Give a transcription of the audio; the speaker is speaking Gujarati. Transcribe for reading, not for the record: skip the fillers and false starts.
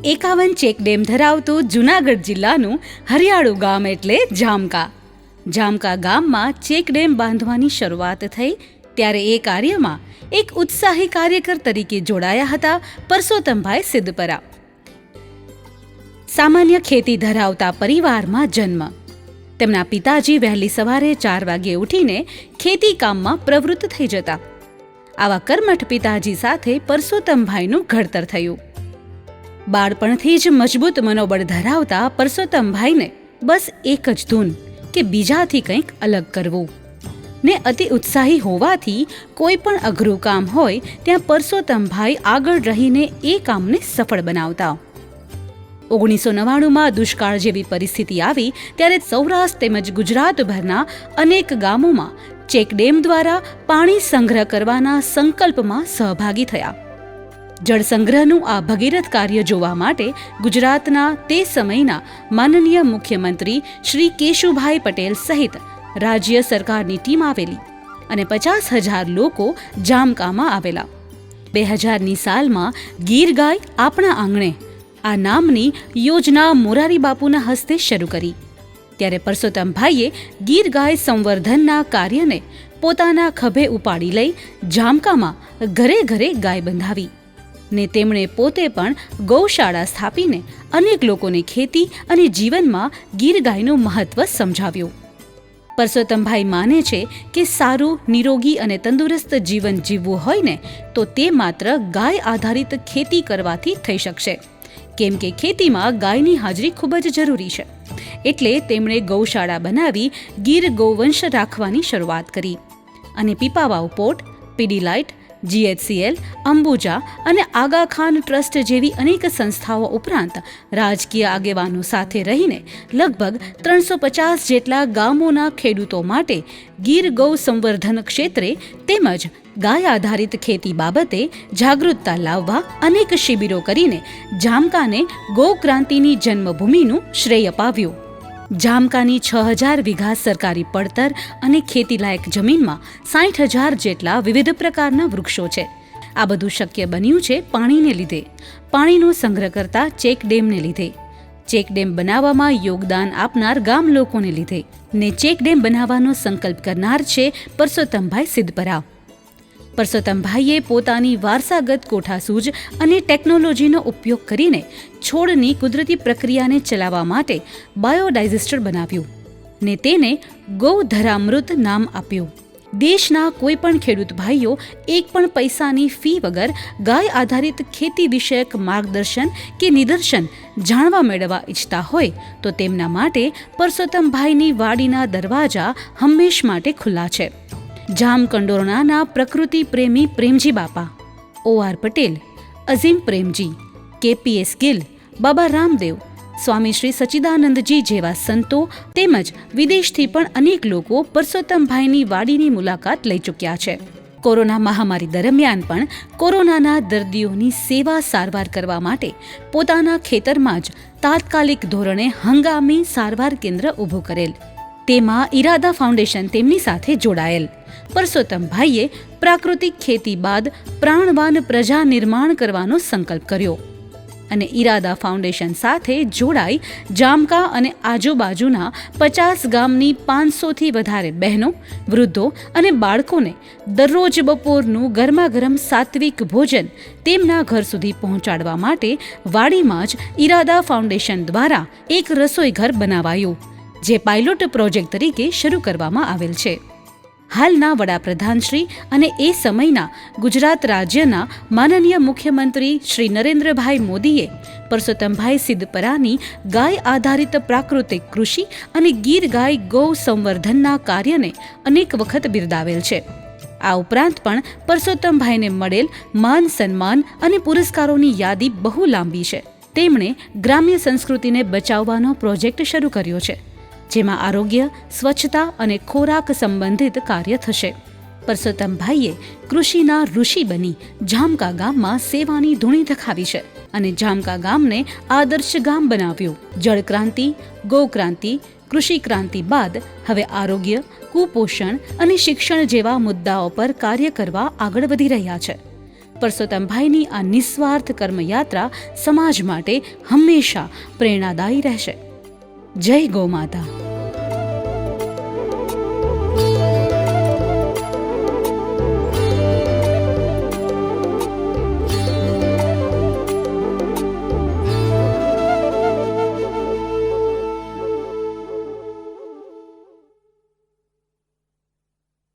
51 ચેકડેમ ધરાવતું જૂનાગઢ જિલ્લાનું હરિયાળું ગામ એટલે જામકા. જામકા ગામમાં ચેકડેમ બાંધવાની શરૂઆત થઈ ત્યારે એ કાર્યમાં એક ઉત્સાહી કાર્યકર તરીકે જોડાયા હતા પરસોત્તમભાઈ સિદ્ધપરા. સામાન્ય ખેતી ધરાવતા પરિવારમાં જન્મ. તેમના પિતાજી વહેલી સવારે 4 વાગ્યે ઉઠીને ખેતી કામમાં પ્રવૃત્ત થઈ જતા. આવા કર્મઠ પિતાજી સાથે પરસોત્તમભાઈનું ઘડતર થયું. બાળપણથી જ મજબૂત મનોબળ ધરાવતા પરસોત્તમભાઈને બસ એક જ ધૂન કે બીજાથી કંઈક અલગ કરવું ને અતિ ઉત્સાહી હોવાથી કોઈ પણ અઘરું કામ હોય ત્યાં પરસોત્તમભાઈ આગળ રહીને એ કામને સફળ બનાવતા. 1999માં દુષ્કાળ જેવી પરિસ્થિતિ આવી ત્યારે સૌરાષ્ટ્ર તેમજ ગુજરાતભરના અનેક ગામોમાં ચેકડેમ દ્વારા પાણી સંગ્રહ કરવાના સંકલ્પમાં સહભાગી થયા. જળસંગ્રહનું આ ભગીરથ કાર્ય જોવા માટે ગુજરાતના તે સમયના માનનીય મુખ્યમંત્રી શ્રી કેશુભાઈ પટેલ સહિત રાજ્ય સરકારની ટીમ આવેલી અને 50,000 લોકો જામકામાં આવેલા. 2000ની સાલમાં ગીર ગાય આપણા આંગણે આ નામની યોજના મોરારી બાપુના હસ્તે શરૂ કરી. ત્યારે પરસોત્તમભાઈએ ગીર ગાય સંવર્ધનના કાર્યને પોતાના ખભે ઉપાડી લઈ જામકામાં ઘરે ઘરે ગાય બંધાવી ને તેમણે પોતે પણ ગૌશાળા સ્થાપીને અનેક લોકોને ખેતી અને જીવનમાં ગીર ગાયનું મહત્વ સમજાવ્યું. પરસોત્તમભાઈ માને છે કે સારું, નિરોગી અને તંદુરસ્ત જીવન જીવવું હોય ને તો તે માત્ર ગાય આધારિત ખેતી કરવાથી થઈ શકશે, કેમ કે ખેતીમાં ગાયની હાજરી ખૂબ જ જરૂરી છે. એટલે તેમણે ગૌશાળા બનાવી ગીર ગૌવંશ રાખવાની શરૂઆત કરી અને પીપાવાવ પોર્ટ, પીડીલાઇટ, GHCL, અંબુજા અને આગા ખાન ટ્રસ્ટ જેવી અનેક સંસ્થાઓ ઉપરાંત રાજકીય આગેવાનો સાથે રહીને લગભગ 350 જેટલા ગામોના ખેડૂતો માટે ગીર ગૌ સંવર્ધન ક્ષેત્રે તેમજ ગાય આધારિત ખેતી બાબતે જાગૃતતા લાવવા અનેક શિબિરો કરીને જામકાને ગૌક્રાંતિની જન્મભૂમિનું શ્રેય અપાવ્યું. જામકાની 6,000 વીઘા સરકારી પડતર અને ખેતીલાયક જમીનમાં 60,000 જેટલા વિવિધ પ્રકારના વૃક્ષો છે. આ બધું શક્ય બન્યું છે પાણીને લીધે, પાણીનો સંગ્રહ કરતા ચેકડેમને લીધે, ચેકડેમ બનાવવામાં યોગદાન આપનાર ગામ લોકોને લીધે ને ચેકડેમ બનાવવાનો સંકલ્પ કરનાર છે પરસોત્તમભાઈ સિદ્ધપરા. પરસોત્તમભાઈએ પોતાની વારસાગત કોઠાસૂઝ અને ટેકનોલોજીનો ઉપયોગ કરીને છોડની કુદરતી પ્રક્રિયાને ચલાવવા માટે બાયોડાયજેસ્ટર બનાવ્યું ને તેને ગૌધરામૃત નામ આપ્યું. દેશના કોઈ પણ ખેડૂત ભાઈઓ એક પણ પૈસાની ફી વગર ગાય આધારિત ખેતી વિષયક માર્ગદર્શન કે નિદર્શન જાણવા મેળવવા ઈચ્છતા હોય તો તેમના માટે પરસોત્તમભાઈની વાડીના દરવાજા હંમેશ માટે ખુલ્લા છે. જામકંડોરણાના પ્રકૃતિ પ્રેમી પ્રેમજી બાપા, OR પટેલ, અઝીમ પ્રેમજી, KPS ગિલ, બાબા રામદેવ, સ્વામી શ્રી સચ્ચિદાનંદજી જેવા સંતો તેમજ વિદેશથી પણ અનેક લોકો પરસોત્તમભાઈની વાડીની મુલાકાત લઈ ચૂક્યા છે. કોરોના મહામારી દરમિયાન પણ કોરોનાના દર્દીઓની સેવા સારવાર કરવા માટે પોતાના ખેતરમાં જ તાત્કાલિક ધોરણે હંગામી સારવાર કેન્દ્ર ઊભું કરેલ. તેમાં ઈરાદા ફાઉન્ડેશન તેમની સાથે જોડાયેલ. પરસોત્તમભાઈએ પ્રાકૃતિક ખેતી બાદ પ્રાણવાન પ્રજા નિર્માણ કરવાનો સંકલ્પ કર્યો અને ઈરાદા ફાઉન્ડેશન સાથે જોડાઈ જામકા અને આજુબાજુના 50 ગામની 500થી વધારે બહેનો, વૃદ્ધો અને બાળકોને દરરોજ બપોરનું ગરમાગરમ સાત્વિક ભોજન તેમના ઘર સુધી પહોંચાડવા માટે વાડીમાં જ ઈરાદા ફાઉન્ડેશન દ્વારા એક રસોઈ ઘર બનાવાયું, જે પાયલોટ પ્રોજેક્ટ તરીકે શરૂ કરવામાં આવેલ છે. હાલના વડાપ્રધાનશ્રી અને એ સમયના ગુજરાત રાજ્યના માનનીય મુખ્યમંત્રી શ્રી નરેન્દ્રભાઈ મોદીએ પરસોત્તમભાઈ સિદ્ધપરાની ગાય આધારિત પ્રાકૃતિક કૃષિ અને ગીર ગાય ગૌ સંવર્ધનના કાર્યને અનેક વખત બિરદાવેલ છે. આ ઉપરાંત પણ પરસોત્તમભાઈને મળેલ માન સન્માન અને પુરસ્કારોની યાદી બહુ લાંબી છે. તેમણે ગ્રામ્ય સંસ્કૃતિને બચાવવાનો પ્રોજેક્ટ શરૂ કર્યો છે, જેમાં આરોગ્ય, સ્વચ્છતા અને ખોરાક સંબંધિત કાર્ય થશે. પરસોત્તમભાઈએ કૃષિના ઋષિ બની જામકા ગામમાં સેવાની ધૂણી ધખાવી છે અને જામકા ગામને આદર્શ ગામ બનાવ્યું. જળક્રાંતિ, ગૌક્રાંતિ, કૃષિ ક્રાંતિ બાદ હવે આરોગ્ય, કુપોષણ અને શિક્ષણ જેવા મુદ્દાઓ પર કાર્ય કરવા આગળ વધી રહ્યા છે. પરસોત્તમભાઈની આ નિસ્વાર્થ કર્મયાત્રા સમાજ માટે હંમેશા પ્રેરણાદાયી રહેશે. જય ગૌ માતા.